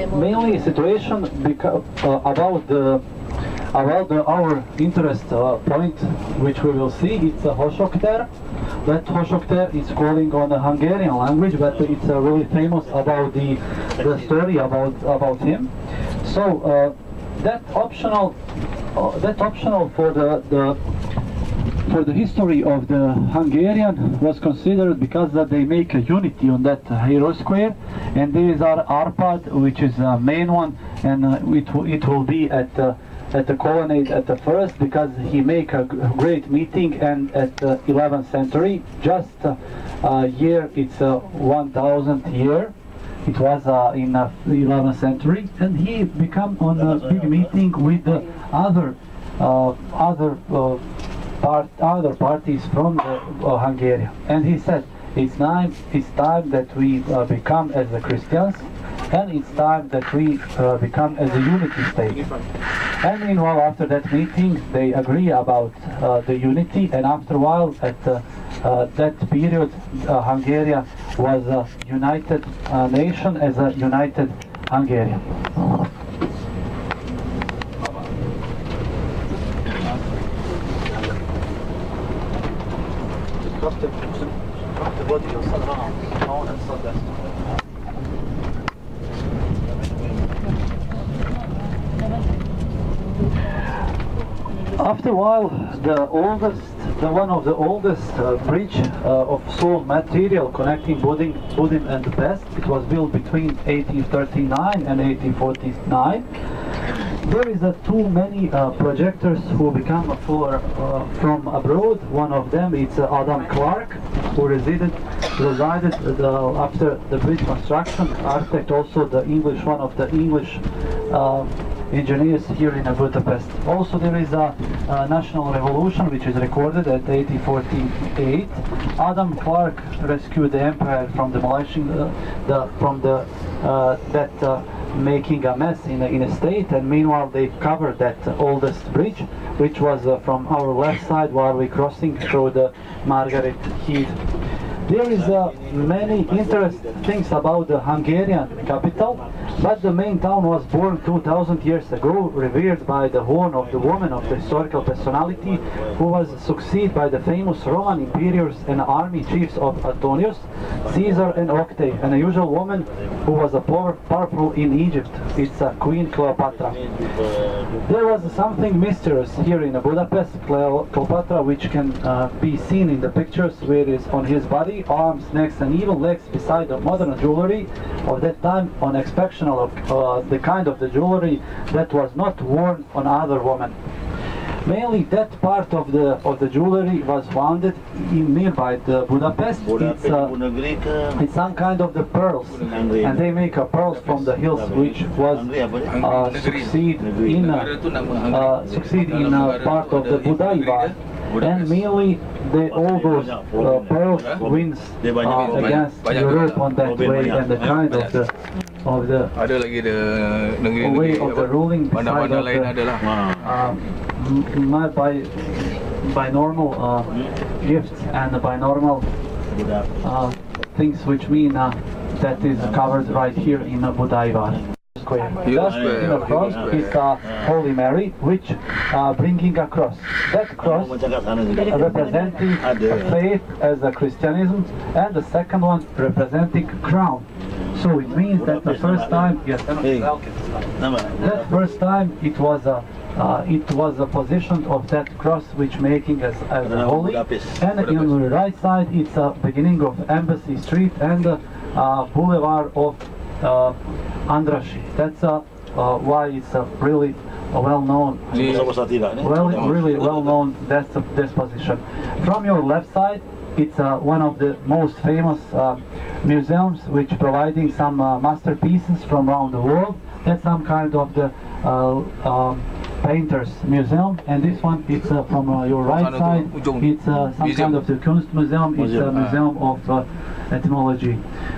mainly situation about our interest point, which we will see, it's a Hoshokter. That Hoshokter is calling on the Hungarian language, but it's really famous about the story about him. So that optional for the history of the Hungarian was considered because that they make a unity on that hero square, and these are Arpad, which is the main one, and it will be at the colonnade at the first, because he make a great meeting, and at the 11th century, just year it's 1000th year. It was in the 11th century, and he become on a big meeting with the other parties from the Hungary, and he said it's time that we become as the Christians, and it's time that we become as a unity state. And meanwhile, after that meeting, they agree about the unity, and after a while, at that period, Hungary was a united nation as a united Hungary. After a while, one of the oldest bridge of sold material connecting Budim and the Pest, it was built between 1839 and 1849. There is too many projectors who become from abroad. One of them is Adam Clark, who resided after the bridge construction. Architect, also one of the English engineers here in Budapest. Also, there is a national revolution which is recorded at 1848. Adam Clark rescued the empire from demolishing making a mess in a state, and meanwhile they covered that oldest bridge, which was from our left side while we crossing through the Margaret Heath. There is many interesting things about the Hungarian capital, but the main town was born 2000 years ago, revered by the horn of the woman of the historical personality, who was succeeded by the famous Roman imperials and army chiefs of Antonius, Caesar and Octave, and a usual woman who was powerful in Egypt. It's Queen Cleopatra. There was something mysterious here in Budapest, Cleopatra, which can be seen in the pictures, where it is on his body, arms, necks, and even legs, beside the modern jewelry of that time, on exception of the kind of the jewelry that was not worn on other women. Mainly that part of the jewelry was founded in nearby the Budapest. It's some kind of the pearls, and they make pearls from the hills, which was succeed in part of the Budaivar. And mainly all those pearls wins against Europe on that way, and the kind of the way of the ruling beside of the, by normal gifts and by normal things, which mean that is covered right here in Budaivar square. Just in the front is Holy Mary, which bringing a cross. That cross representing faith as a Christianism, and the second one representing crown. So it means that the first time, that first time it was a position of that cross which making as a holy, and on the right side it's a beginning of Embassy Street and Boulevard of Andrassy. That's why it's really well known. Really well known. That's this position. From your left side, it's one of the most famous museums, which providing some masterpieces from around the world. That's some kind of the painters museum, and this one it's from your right side. It's some kind of the Kunst museum. It's a museum of etymology.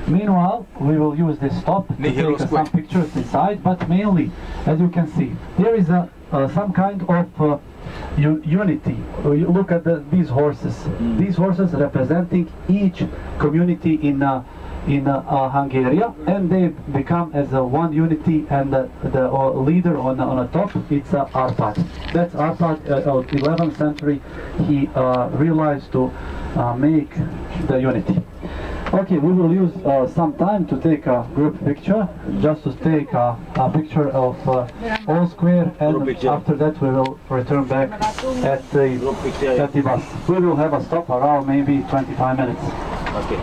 Meanwhile, we will use this stop to take some pictures inside, but mainly, as you can see, there is some kind of unity. You look at these horses. These horses representing each community in in Hungary, and they become as one unity, and the leader on the top, it's Arpad. That's Arpad, 11th century, he realized to make the unity. Okay, we will use some time to take a group picture, just to take a picture of all square, and after that we will return back at the bus. We will have a stop around maybe 25 minutes. Okay.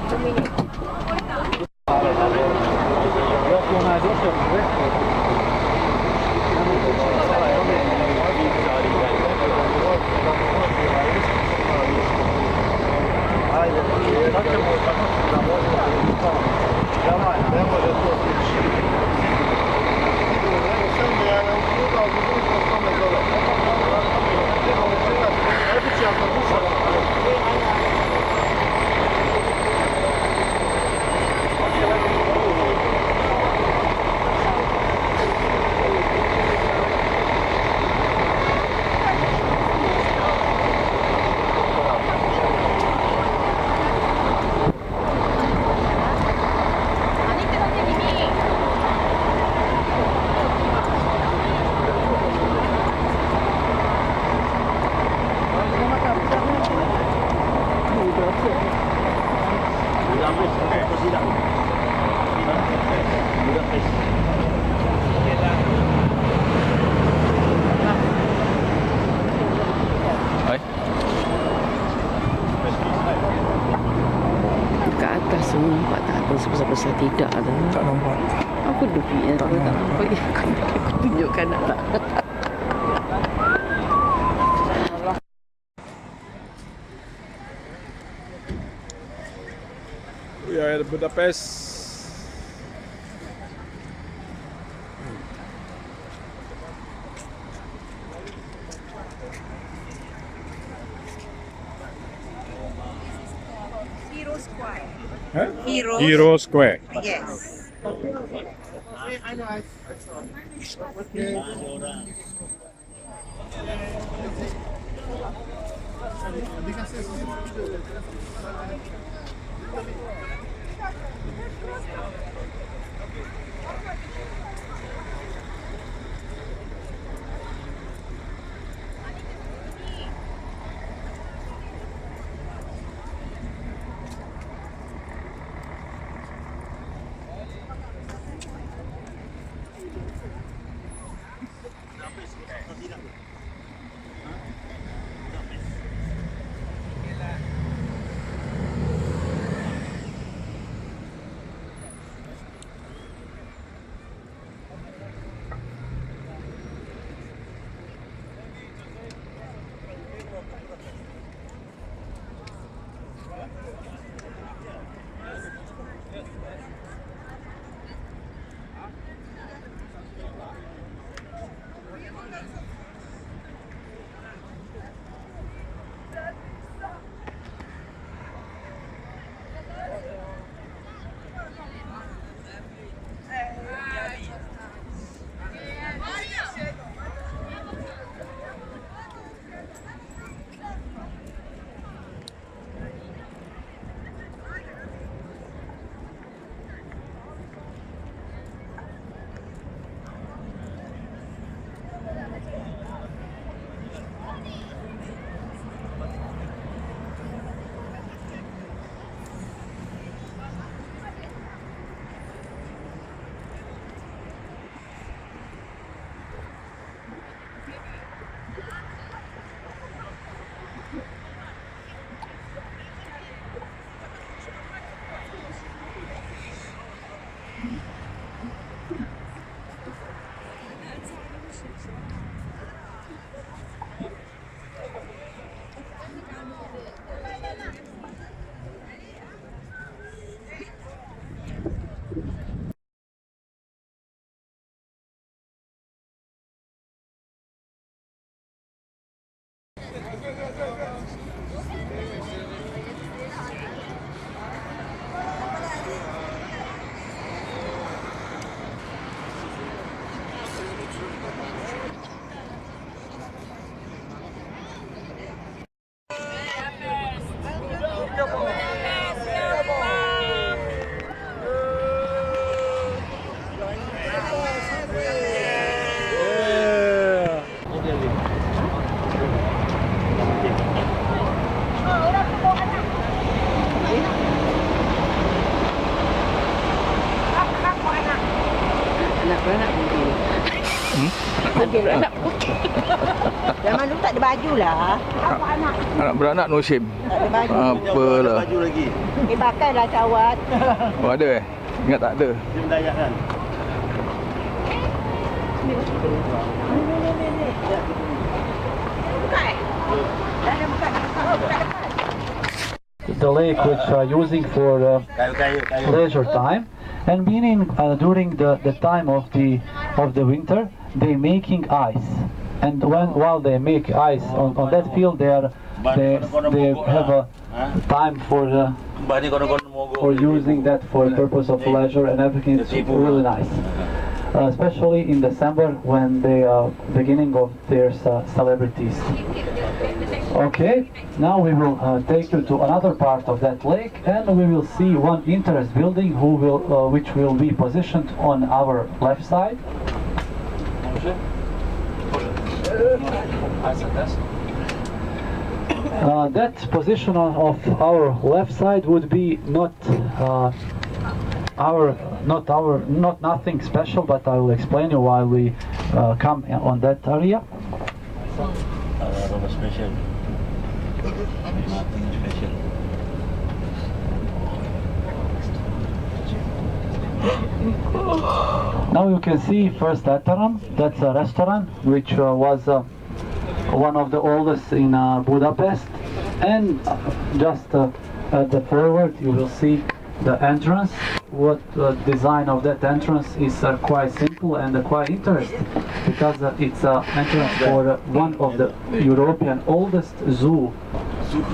Nampak tak apa sebesar-besar tidak ada. Tak nampak. Aku dupi ya, tak nampak. Aku tunjukkan tak. We are at Budapest. Hero Square. Huh? Hero Square. Yes. Beranak putih. Zaman dulu tak ada baju lah. Anak beranak musim. Tak ada baju. Apalah. Baju lagi. Pakailah cawat. Oh ada Ingat tak ada. Dia mendayak kan. The lake which are using for Kayu. leisure time, and meaning during the time of the winter they making ice, and while they make ice on that field they have a time for using that for the purpose of leisure and everything. It's really nice, especially in December when they are beginning of their celebrities. Okay, now we will take you to another part of that lake, and we will see one interest building which will be positioned on our left side. That position of our left side would be not nothing special, but I will explain you why we come on that area. Special. Nothing special. Now you can see first Etaran. That's a restaurant which was one of the oldest in Budapest, and just at the forward you will see the entrance. What design of that entrance is quite simple and quite interesting, because it's an entrance for one of the European oldest zoo.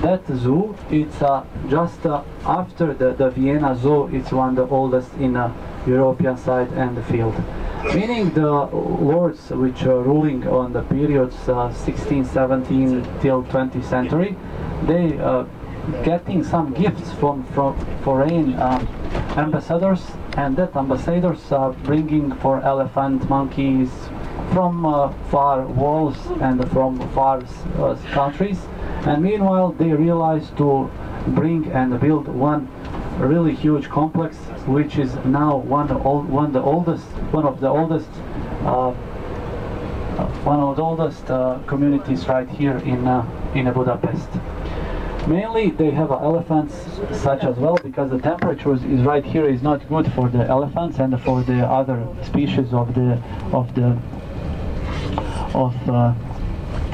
That zoo, it's just after the Vienna Zoo. It's one of the oldest in European side and the field. Meaning the lords which are ruling on the periods 16, 17 till 20th century, they getting some gifts from foreign ambassadors, and that ambassadors are bringing for elephant, monkeys from far walls and from far countries. And meanwhile they realized to bring and build one really huge complex, which is now one of the oldest communities right here in Budapest. Mainly they have elephants such as well, because the temperature is right here is not good for the elephants and for the other species of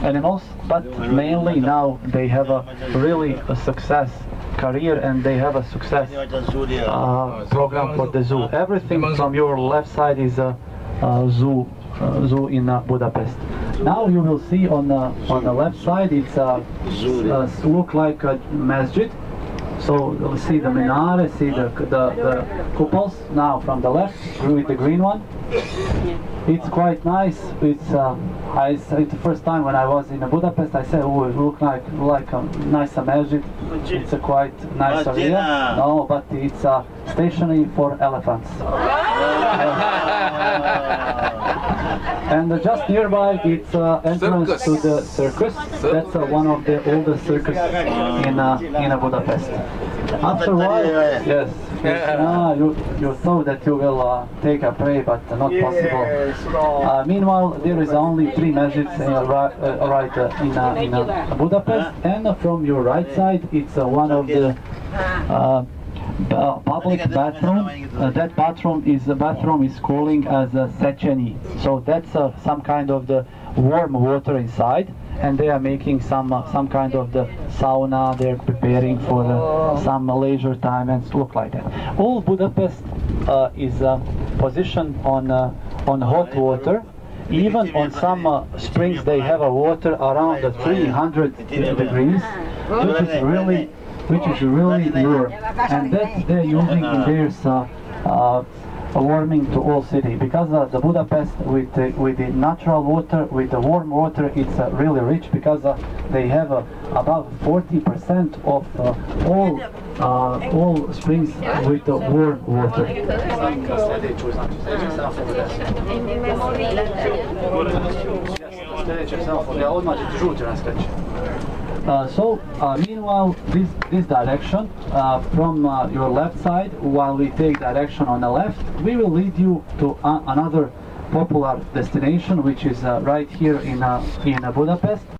animals, but mainly now they have a really success career, and they have a success program for the zoo. Everything from your left side is a zoo in Budapest. Now you will see on the left side it's look like a masjid. So you'll see the minaret, see the cupolas. Now from the left with the green one, it's quite nice. It's the first time when I was in Budapest, I said, oh, it looks like a nice masjid. It's a quite nice area. No, but it's a stationary for elephants. And just nearby, it's entrance to the circus. That's one of the oldest circus in Budapest. After a while, yes, you thought that you will take a prey, but not possible. Meanwhile, there is only 3 masjids in Budapest, and from your right side, it's one of the public bathroom. That bathroom is calling as a Széchenyi. So that's some kind of the warm water inside, and they are making some kind of the sauna. They're preparing for some leisure time and look like that. All Budapest is positioned on hot water. Even on some springs they have a water around 300 degrees, which is really warm, and that they're using in their warming to all city, because the Budapest with the natural water, with the warm water, it's really rich, because they have about 40% of all springs with the warm water. Meanwhile, this direction from your left side, while we take direction on the left, we will lead you to another popular destination, which is right here in Budapest.